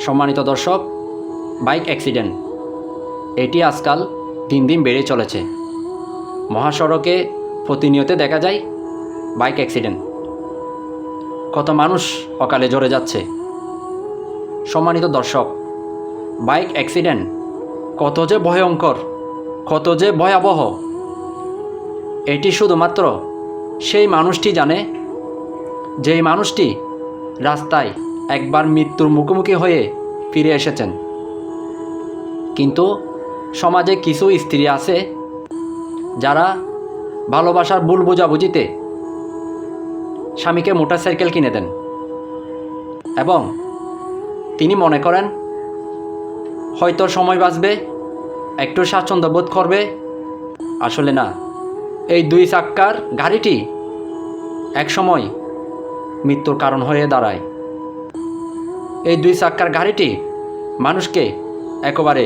সম্মানিত দর্শক, bike accident এটি আজকাল দিন দিন বেড়ে চলেছে। মহাসড়কে প্রতিনিয়ত দেখা যায় বাইক অ্যাক্সিডেন্ট। কত মানুষ অকালে ঝরে যাচ্ছে। সম্মানিত দর্শক, বাইক অ্যাক্সিডেন্ট কত যে ভয়ঙ্কর, কত যে ভয়াবহ, এটি শুধুমাত্র সেই মানুষটি জানে যেই মানুষটি রাস্তায় একবার মৃত্যুর মুখোমুখি হয়ে ফিরে এসেছেন। কিন্তু সমাজে কিছু স্ত্রী আছে যারা ভালোবাসার ভুল বোঝাবুঝিতে স্বামীকে মোটরসাইকেল কিনে দেন এবং তিনি মনে করেন হয়তো সময় বাঁচবে, একটু স্বাচ্ছন্দ্য বোধ করবে। আসলে না, এই 2 চাক্কার গাড়িটি একসময় মৃত্যুর কারণ হয়ে দাঁড়ায়। এই 2 চাক্কার গাড়িটি মানুষকে একেবারে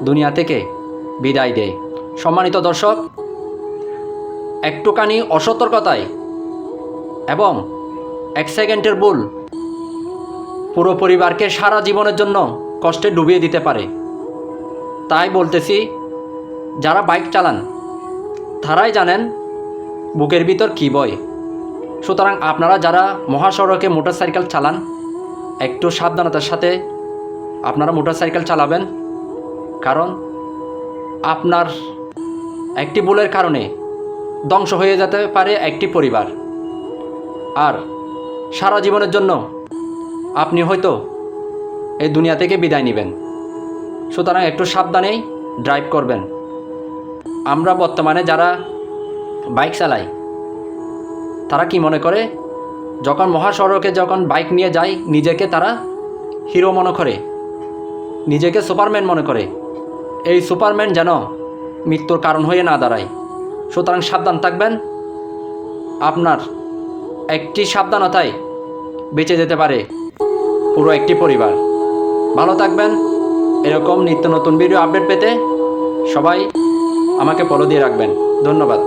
দুনিয়া থেকে বিদায় দেয়। সম্মানিত দর্শক, একটুখানি অসতর্কতায় এবং 1 সেকেন্ডের ভুল পুরো পরিবারকে সারা জীবনের জন্য কষ্টে ডুবিয়ে দিতে পারে। তাই বলতেছি, যারা বাইক চালান তারাই জানেন বুকের ভিতর কী বয়। সুতরাং আপনারা যারা মহাসড়কে মোটরসাইকেল চালান, একটু সাবধানতার সাথে আপনারা মোটরসাইকেল চালাবেন। কারণ আপনার একটি ভুলের কারণে ধ্বংস হয়ে যেতে পারে একটি পরিবার, আর সারা জীবনের জন্য আপনি হয়তো এই দুনিয়া থেকে বিদায় নেবেন। সুতরাং একটু সাবধানেই ড্রাইভ করবেন। আমরা বর্তমানে যারা বাইক চালাই তারা কি মনে করে, যখন মহাসড়কে যখন বাইক নিয়ে যায় নিজেকে তারা হিরো মনে করে, নিজেকে সুপারম্যান মনে করে। এই সুপারম্যান যেন মৃত্যুর কারণ হয়ে না দাঁড়ায়। সুতরাং সাবধান থাকবেন। আপনার একটি সাবধানতায় বেঁচে যেতে পারে পুরো একটি পরিবার। ভালো থাকবেন। এরকম নিত্য নতুন ভিডিও আপডেট পেতে সবাই আমাকে ফলো দিয়ে রাখবেন। ধন্যবাদ।